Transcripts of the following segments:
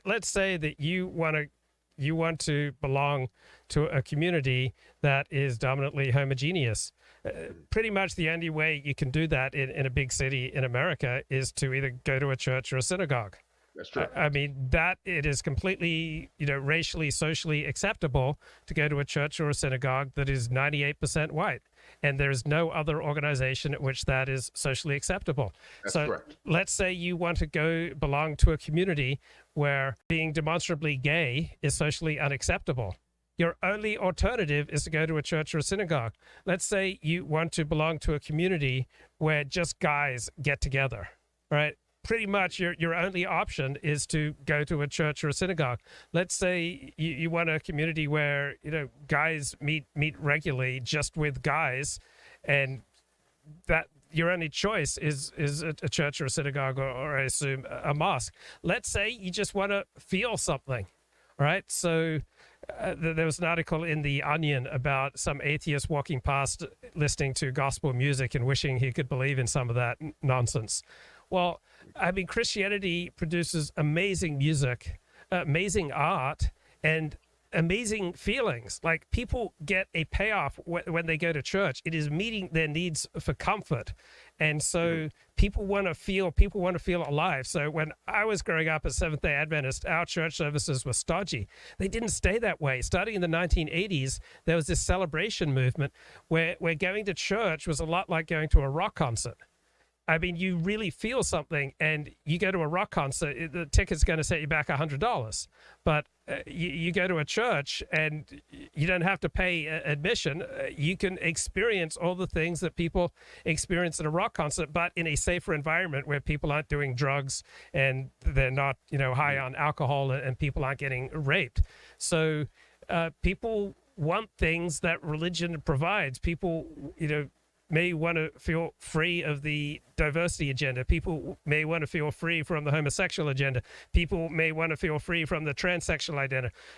let's say that you want to belong to a community that is dominantly homogeneous. Pretty much the only way you can do that in a big city in America is to either go to a church or a synagogue. That's true. I mean, that it is completely, racially, socially acceptable to go to a church or a synagogue that is 98% white. And there's no other organization at which that is socially acceptable. That's So correct. let's say you want to go belong to a community where being demonstrably gay is socially unacceptable. Your only alternative is to go to a church or a synagogue. Let's say you want to belong to a community where just guys get together, right? Pretty much your only option is to go to a church or a synagogue. Let's say you want a community where guys meet regularly just with guys, and that your only choice is a church or a synagogue, or I assume a mosque. Let's say you just want to feel something, right? So there was an article in The Onion about some atheist walking past listening to gospel music and wishing he could believe in some of that nonsense. Well, I mean, Christianity produces amazing music, amazing art, and amazing feelings. Like, people get a payoff when they go to church. It is meeting their needs for comfort. And so people want to feel alive. So when I was growing up as Seventh-day Adventist, our church services were stodgy. They didn't stay that way. Starting in the 1980s, there was this celebration movement where going to church was a lot like going to a rock concert. I mean, you really feel something, and you go to a rock concert, the ticket's going to set you back $100. But you go to a church, and you don't have to pay admission. You can experience all the things that people experience at a rock concert, but in a safer environment where people aren't doing drugs and they're not, high on alcohol, and people aren't getting raped. So people want things that religion provides. People, may want to feel free of the diversity agenda. People may want to feel free from the homosexual agenda. People may want to feel free from the transsexual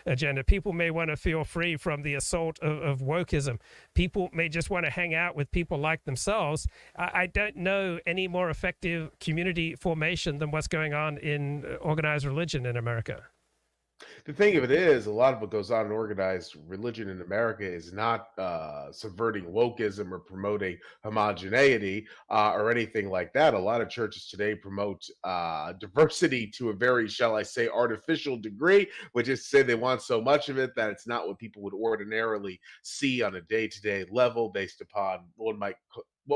agenda. People may want to feel free from the assault of wokeism. People may just want to hang out with people like themselves. I don't know any more effective community formation than what's going on in organized religion in America. The thing of it is, a lot of what goes on in organized religion in America is not subverting wokeism or promoting homogeneity or anything like that. A lot of churches today promote diversity to a very, shall I say, artificial degree, which is to say they want so much of it that it's not what people would ordinarily see on a day-to-day level based upon what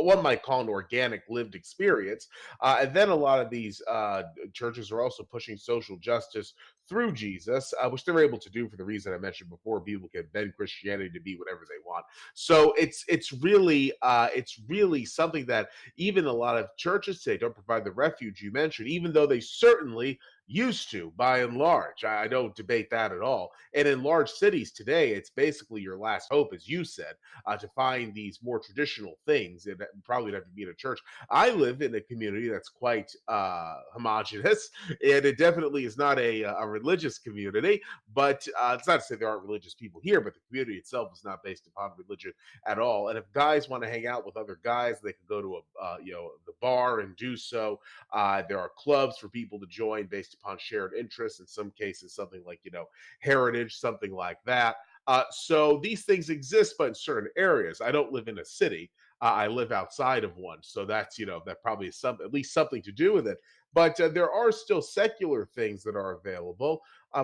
one might call an organic lived experience. And then a lot of these churches are also pushing social justice through Jesus, which they're able to do for the reason I mentioned before. People can bend Christianity to be whatever they want. So it's really something that even a lot of churches today don't provide the refuge you mentioned, even though they certainly used to, by and large. I don't debate that at all. And in large cities today, it's basically your last hope, as you said, to find these more traditional things. And probably would have to be in a church. I live in a community that's quite homogenous, and it definitely is not a religious community. But it's not to say there aren't religious people here, but the community itself is not based upon religion at all. And if guys want to hang out with other guys, they can go to the bar and do so. There are clubs for people to join based upon shared interests. In some cases, something like heritage, something like that. So these things exist, but in certain areas. I don't live in a city. I live outside of one, so that's that probably is at least something to do with it. But there are still secular things that are available.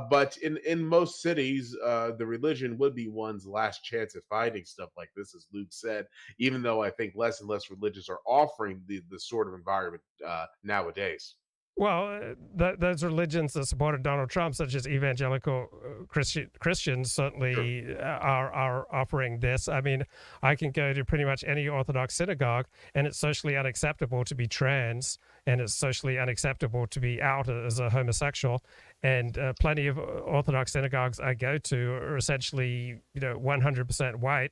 But in most cities, the religion would be one's last chance at finding stuff like this, as Luke said. Even though I think less and less religions are offering the sort of environment nowadays. Well, those religions that supported Donald Trump, such as evangelical Christians, Sure. certainly are offering this. I mean, I can go to pretty much any Orthodox synagogue, and it's socially unacceptable to be trans, and it's socially unacceptable to be out as a homosexual. And plenty of Orthodox synagogues I go to are essentially, 100% white.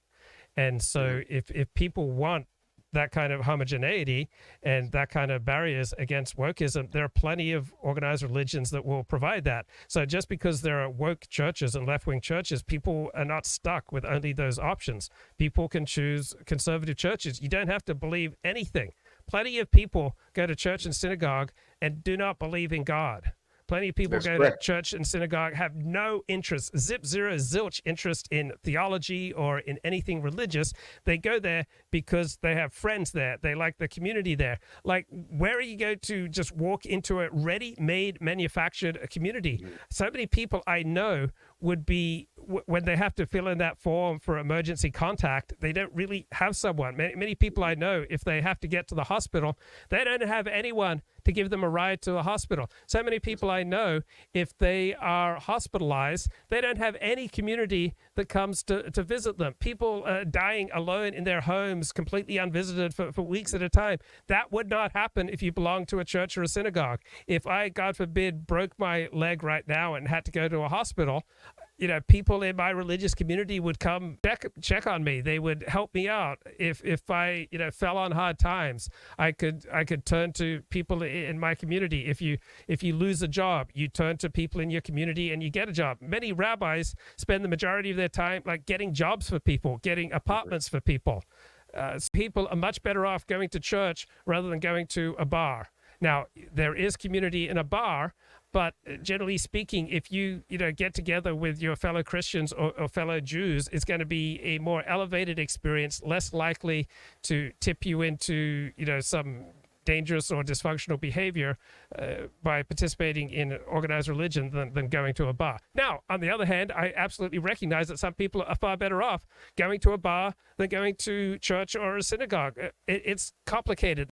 And so if people want that kind of homogeneity and that kind of barriers against wokeism, there are plenty of organized religions that will provide that. So just because there are woke churches and left-wing churches, people are not stuck with only those options. People can choose conservative churches. You don't have to believe anything. Plenty of people go to church and synagogue and do not believe in God. Plenty of people That's go to correct. church and synagogue, have no interest, zip, zero, zilch interest in theology or in anything religious. They go there because they have friends there. They like the community there. Like, where are you going to just walk into a ready-made, manufactured community? So many people I know would be, when they have to fill in that form for emergency contact, they don't really have someone. Many people I know, if they have to get to the hospital, they don't have anyone to give them a ride to the hospital. So many people I know, if they are hospitalized, they don't have any community that comes to visit them. People dying alone in their homes, completely unvisited for weeks at a time. That would not happen if you belong to a church or a synagogue. If I, God forbid, broke my leg right now and had to go to a hospital, people in my religious community would come check on me. They would help me out. If I, fell on hard times, I could turn to people in my community. If you lose a job, you turn to people in your community and you get a job. Many rabbis spend the majority of their time like getting jobs for people, getting apartments for people. So people are much better off going to church rather than going to a bar. Now, there is community in a bar, but generally speaking, if you get together with your fellow Christians or fellow Jews, it's going to be a more elevated experience, less likely to tip you into some dangerous or dysfunctional behavior by participating in organized religion than going to a bar. Now, on the other hand, I absolutely recognize that some people are far better off going to a bar than going to church or a synagogue. It's complicated.